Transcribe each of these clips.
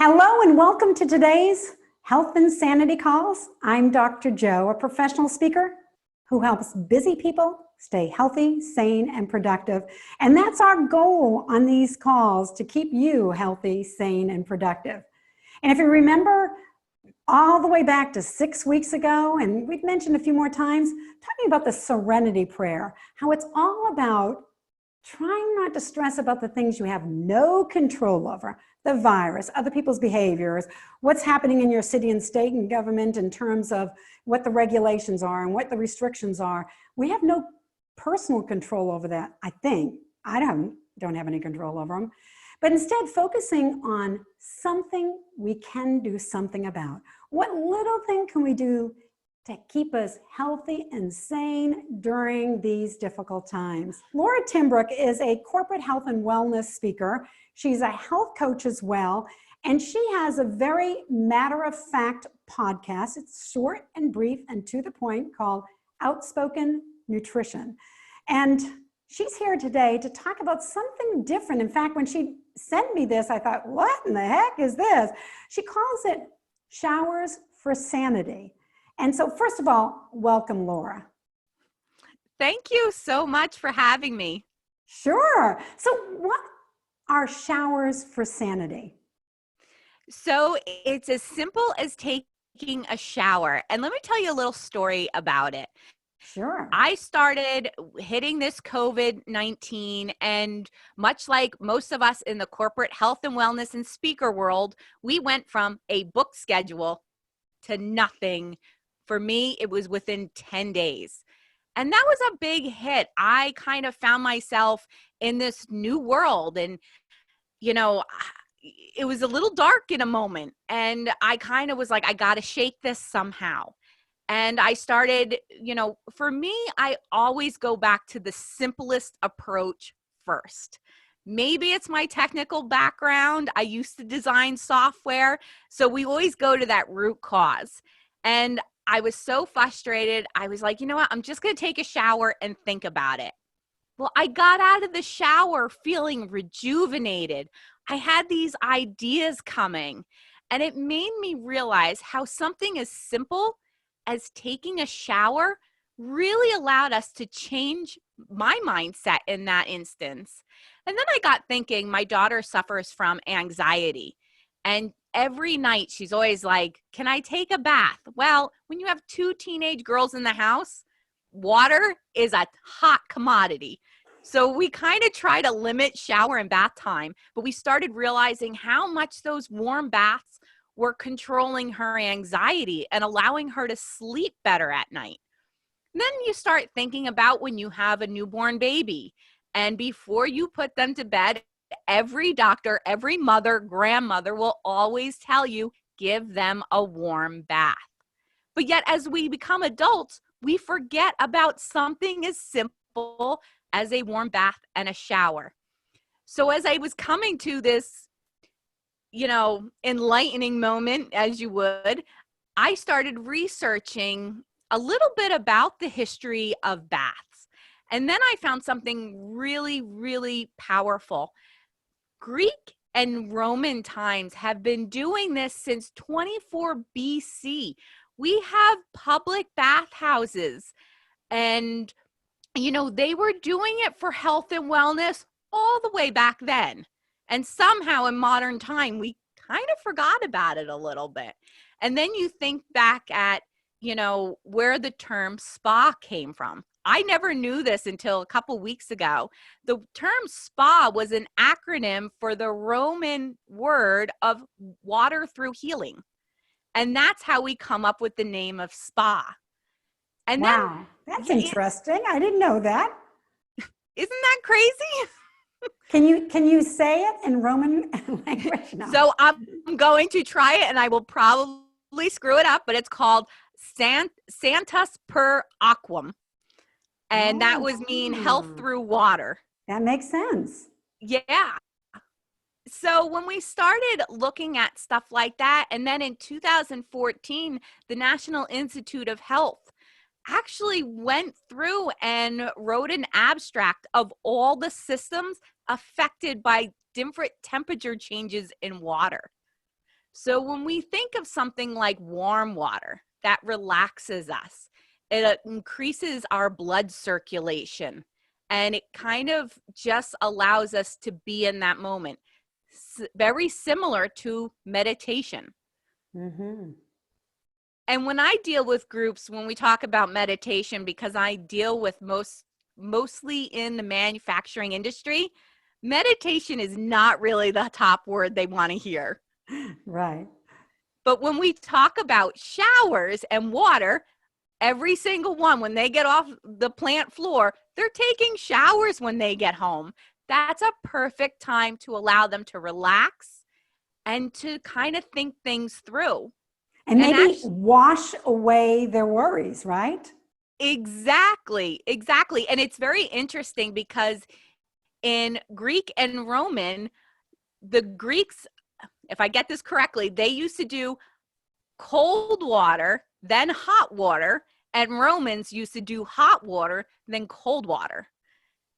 Hello and welcome to today's Health and Sanity Calls. I'm Dr. Joe, a professional speaker who helps busy people stay healthy, sane, and productive. And that's our goal on these calls, to keep you healthy, sane, and productive. And if you remember all the way back to 6 weeks ago, and we've mentioned a few more times, talking about the Serenity Prayer, how it's all about trying not to stress about the things you have no control over, the virus, other people's behaviors, what's happening in your city and state and government in terms of what the regulations are and what the restrictions are. We have no personal control over that, I think. I don't have any control over them. But instead, focusing on something we can do something about. What little thing can we do to keep us healthy and sane during these difficult times? Laura Timbrook is a corporate health and wellness speaker. She's a health coach as well, and she has a very matter-of-fact podcast. It's short and brief and to the point, called Outspoken Nutrition. And she's here today to talk about something different. In fact, when she sent me this, I thought, what in the heck is this? She calls it Showers for Sanity. And so first of all, welcome, Laura. Thank you so much for having me. Sure. So what are showers for sanity? So it's as simple as taking a shower. And let me tell you a little story about it. Sure. I started hitting this COVID-19, and much like most of us in the corporate health and wellness and speaker world, we went from a book schedule to nothing. For me, it was within 10 days. And that was a big hit. I kind of found myself in this new world, and, it was a little dark in a moment. And I kind of was like, I got to shake this somehow. And I started, for me, I always go back to the simplest approach first. Maybe it's my technical background. I used to design software. So we always go to that root cause. And I was so frustrated. I was like, you know what? I'm just going to take a shower and think about it. Well, I got out of the shower feeling rejuvenated. I had these ideas coming, and it made me realize how something as simple as taking a shower really allowed us to change my mindset in that instance. And then I got thinking, my daughter suffers from anxiety, and every night she's always like, can I take a bath? Well, when you have two teenage girls in the house, water is a hot commodity. So we kind of try to limit shower and bath time, but we started realizing how much those warm baths were controlling her anxiety and allowing her to sleep better at night. And then you start thinking about when you have a newborn baby, and before you put them to bed, every doctor, every mother, grandmother will always tell you, give them a warm bath. But yet, as we become adults, we forget about something as simple as a warm bath and a shower. So as I was coming to this, enlightening moment, as you would, I started researching a little bit about the history of baths. And then I found something really, really powerful. Greek and Roman times have been doing this since 24 BC. We have public bathhouses, and, they were doing it for health and wellness all the way back then. And somehow in modern time, we kind of forgot about it a little bit. And then you think back at, where the term spa came from. I never knew this until a couple weeks ago. The term spa was an acronym for the Roman word of water through healing. And that's how we come up with the name of spa. And wow, that's interesting. I didn't know that. Isn't that crazy? Can you say it in Roman language? No. So I'm going to try it, and I will probably screw it up, but it's called Santas per Aquam. And that was mean health through water. That makes sense. Yeah. So when we started looking at stuff like that, and then in 2014, the National Institute of Health actually went through and wrote an abstract of all the systems affected by different temperature changes in water. So when we think of something like warm water that relaxes us, it increases our blood circulation, and it kind of just allows us to be in that moment. Very similar to meditation. Mm-hmm. And when I deal with groups, when we talk about meditation, because I deal with mostly in the manufacturing industry, meditation is not really the top word they want to hear. Right. But when we talk about showers and water, every single one, when they get off the plant floor, they're taking showers when they get home. That's a perfect time to allow them to relax and to kind of think things through. And And maybe actually, wash away their worries, right? exactly. And it's very interesting because in Greek and Roman, the Greeks, if I get this correctly, they used to do cold water, then hot water, and Romans used to do hot water, then cold water.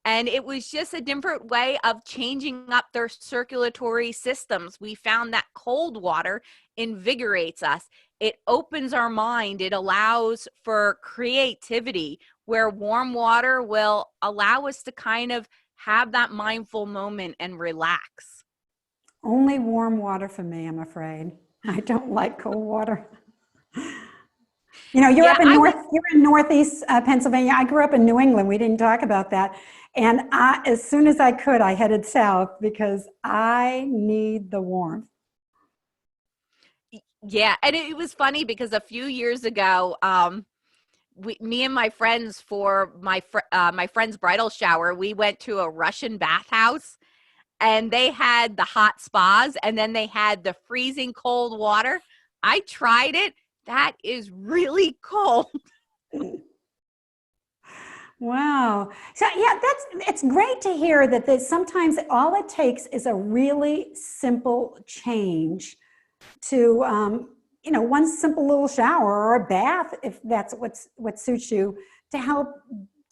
And it was just a different way of changing up their circulatory systems. We found that cold water invigorates us. It opens our mind. It allows for creativity, where warm water will allow us to kind of have that mindful moment and relax. Only warm water for me, I'm afraid. I don't like cold water. You know, Yeah, you're in Northeast Pennsylvania. I grew up in New England. We didn't talk about that. And as soon as I could, I headed south because I need the warmth. yeah, and it was funny because a few years ago, me and my friends, for my friend's bridal shower, we went to a Russian bathhouse, and they had the hot spas, and then they had the freezing cold water. I tried it. That is really cold. Wow. So yeah, it's great to hear that sometimes all it takes is a really simple change to, one simple little shower or a bath, if that's what suits you, to help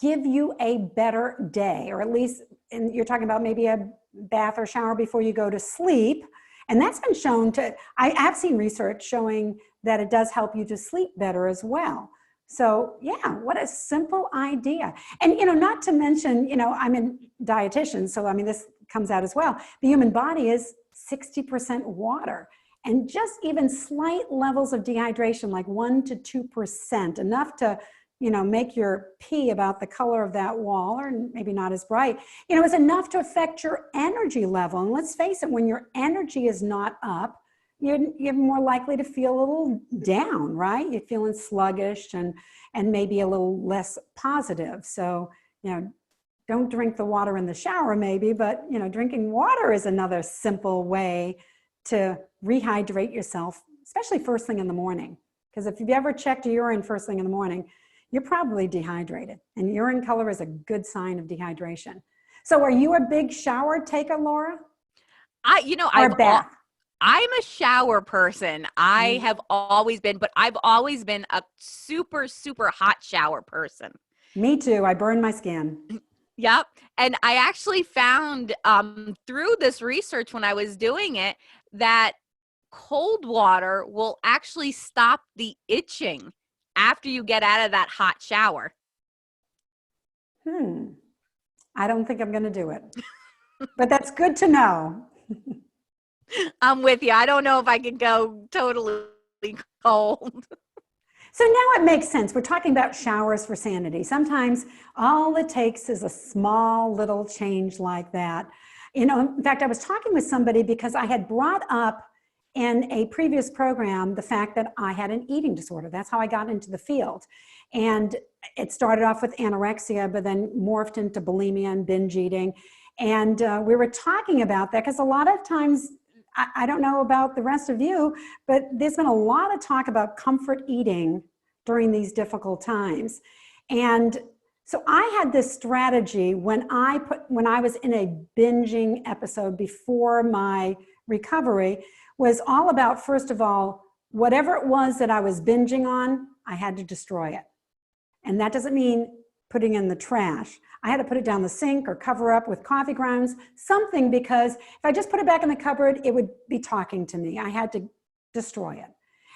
give you a better day, or at least, and you're talking about maybe a bath or shower before you go to sleep. And that's been shown to, I have seen research showing that it does help you to sleep better as well. So yeah, what a simple idea. And, not to mention, I'm a dietitian, so I mean, this comes out as well. The human body is 60% water. And just even slight levels of dehydration, like 1 to 2%, enough to, make your pee about the color of that wall, or maybe not as bright, is enough to affect your energy level. And let's face it, when your energy is not up, you're more likely to feel a little down, right? You're feeling sluggish and maybe a little less positive. So, don't drink the water in the shower maybe, but, drinking water is another simple way to rehydrate yourself, especially first thing in the morning. Because if you've ever checked your urine first thing in the morning, you're probably dehydrated. And urine color is a good sign of dehydration. So are you a big shower taker, Laura? I'm a shower person. I Mm. have always been, but I've always been a super, super hot shower person. Me too. I burn my skin. Yep. And I actually found through this research when I was doing it that cold water will actually stop the itching after you get out of that hot shower. I don't think I'm going to do it. But that's good to know. I'm with you. I don't know if I could go totally cold. So now it makes sense. We're talking about showers for sanity. Sometimes all it takes is a small little change like that. In fact, I was talking with somebody because I had brought up in a previous program the fact that I had an eating disorder. That's how I got into the field. And it started off with anorexia, but then morphed into bulimia and binge eating. And we were talking about that because a lot of times, I don't know about the rest of you, but there's been a lot of talk about comfort eating during these difficult times. And so I had this strategy when I was in a binging episode before my recovery, was all about, first of all, whatever it was that I was binging on, I had to destroy it. And that doesn't mean putting in the trash. I had to put it down the sink or cover up with coffee grounds, something, because if I just put it back in the cupboard, it would be talking to me. I had to destroy it.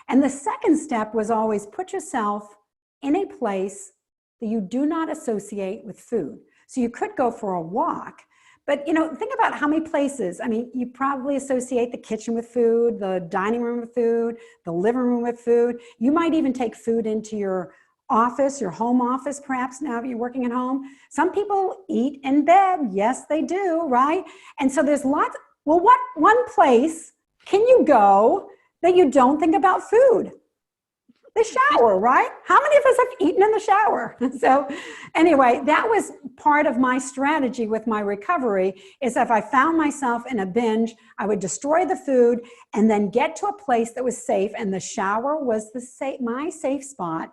And the second step was always put yourself in a place that you do not associate with food. So you could go for a walk, but think about how many places. I mean, you probably associate the kitchen with food, the dining room with food, the living room with food. You might even take food into your office, your home office, perhaps now if you're working at home. Some people eat in bed. Yes, they do, right? And so there's lots. Well, what one place can you go that you don't think about food? The shower, right? How many of us have eaten in the shower? So anyway, that was part of my strategy with my recovery, is if I found myself in a binge, I would destroy the food and then get to a place that was safe. And the shower was my safe spot.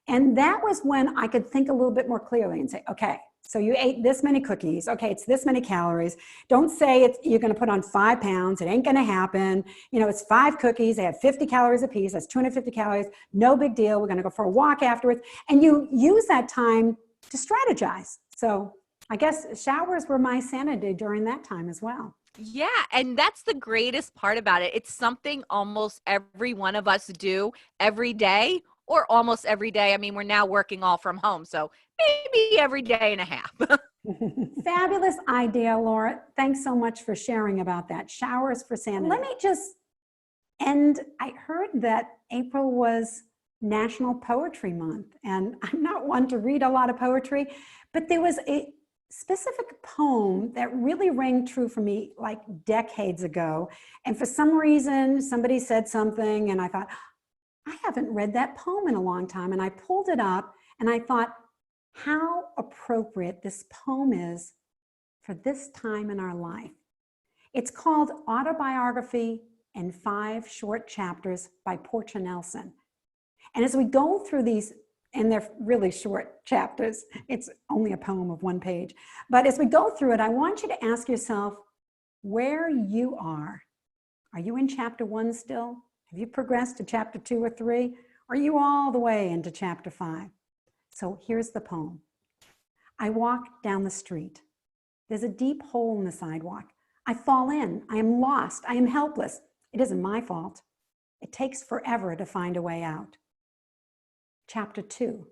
And that was when I could think a little bit more clearly and say, okay, so you ate this many cookies. Okay, it's this many calories. Don't say you're going to put on 5 pounds. It ain't going to happen. It's 5 cookies. They have 50 calories a piece. That's 250 calories. No big deal. We're going to go for a walk afterwards. And you use that time to strategize. So I guess showers were my sanity during that time as well. Yeah, and that's the greatest part about it. It's something almost every one of us do every day, or almost every day. I mean, we're now working all from home, so maybe every day and a half. Fabulous idea, Laura. Thanks so much for sharing about that. Showers for sanity. Let me just end. I heard that April was National Poetry Month, and I'm not one to read a lot of poetry, but there was a specific poem that really rang true for me like decades ago. And for some reason, somebody said something, and I thought, I haven't read that poem in a long time. And I pulled it up and I thought, how appropriate this poem is for this time in our life. It's called Autobiography in 5 Short Chapters by Portia Nelson. And as we go through these, and they're really short chapters, it's only a poem of 1 page. But as we go through it, I want you to ask yourself where you are. Are you in chapter 1 still? Have you progressed to chapter 2 or 3? Or are you all the way into chapter 5? So here's the poem. I walk down the street. There's a deep hole in the sidewalk. I fall in. I am lost. I am helpless. It isn't my fault. It takes forever to find a way out. Chapter 2.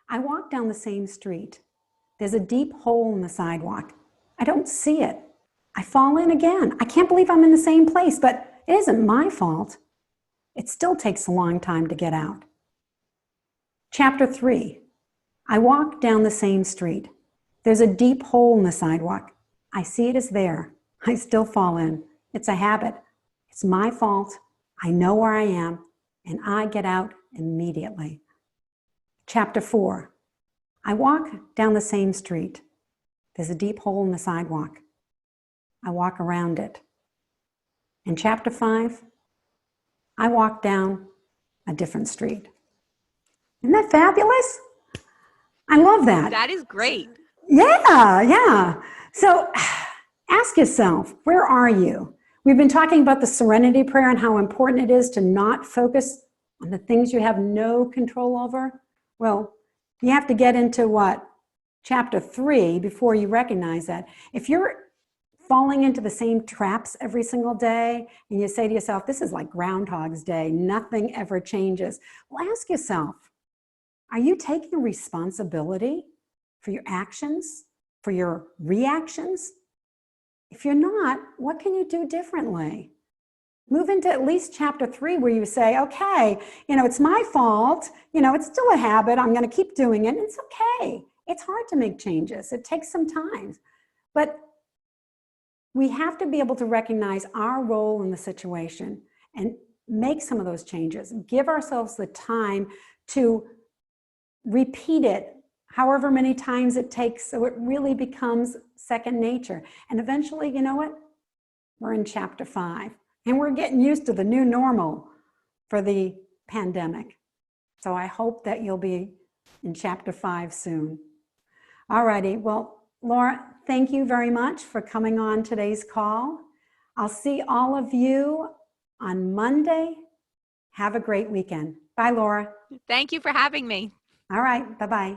I walk down the same street. There's a deep hole in the sidewalk. I don't see it. I fall in again. I can't believe I'm in the same place, but it isn't my fault. It still takes a long time to get out. Chapter 3. I walk down the same street. There's a deep hole in the sidewalk. I see it is there. I still fall in. It's a habit. It's my fault. I know where I am, and I get out immediately. Chapter 4. I walk down the same street. There's a deep hole in the sidewalk. I walk around it. In chapter 5, I walk down a different street. Isn't that fabulous? I love that. That is great. Yeah. So ask yourself, where are you? We've been talking about the serenity prayer and how important it is to not focus on the things you have no control over. Well, you have to get into what? Chapter 3 before you recognize that. If you're falling into the same traps every single day and you say to yourself, this is like Groundhog's Day, nothing ever changes. Well, ask yourself, are you taking responsibility for your actions, for your reactions? If you're not, what can you do differently? Move into at least chapter 3 where you say, okay, it's my fault. It's still a habit. I'm going to keep doing it. It's okay. It's hard to make changes. It takes some time. But we have to be able to recognize our role in the situation and make some of those changes. Give ourselves the time to repeat it however many times it takes so it really becomes second nature. And eventually, you know what? We're in chapter 5 and we're getting used to the new normal for the pandemic. So I hope that you'll be in chapter 5 soon. All righty. Well, Laura, thank you very much for coming on today's call. I'll see all of you on Monday. Have a great weekend. Bye, Laura. Thank you for having me. All right. Bye-bye.